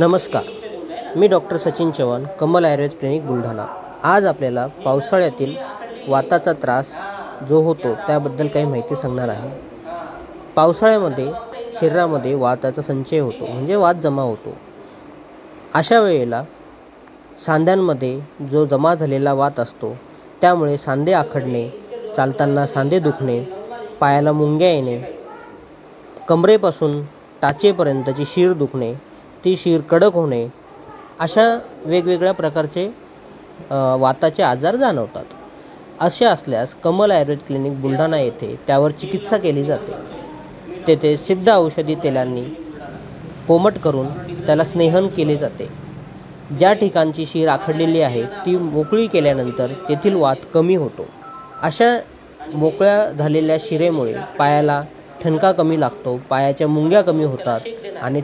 नमस्कार, मी doctor Sachin Chavan, Kamal Ayurveda clinic Buldhana. आज आपल्याला पावसाळ्यातील वाताचा त्रास जो होतो त्याबद्दल काही माहिती सांगणार आहे। पावसाळ्यामध्ये शरीरामध्ये वाताचा संचय होतो, म्हणजे वात जमा होतो। अशा वेळेला सांध्यांमध्ये जो जमा झालेला वात असतो त्यामुळे सांधे आखडणे, चालताना सांधे दुखणे, पायाला मुंग्या येणे, कमरेपासून टाचेपर्यंतची शीर दुखणे, ती शीर कडक होणे, अशा वेगवेगळ्या प्रकारचे वाताचे आजार जाणवतात। असे असल्यास कमल आयुर्वेद क्लिनिक बुलढाणा येथे त्यावर चिकित्सा केली जाते। तेथे सिद्ध औषधी तेलांनी कोमट करून त्याला स्नेहन केले जाते। ज्या ठिकाणची शीर आखडलेली आहे ती मोकळी केल्यानंतर तेथील वात कमी होतो। अशा मोकळ्या झालेल्या शिरेमुळे पायाला ठणका कमी लागतो, पायाच्या मुंग्या कमी होतात आणि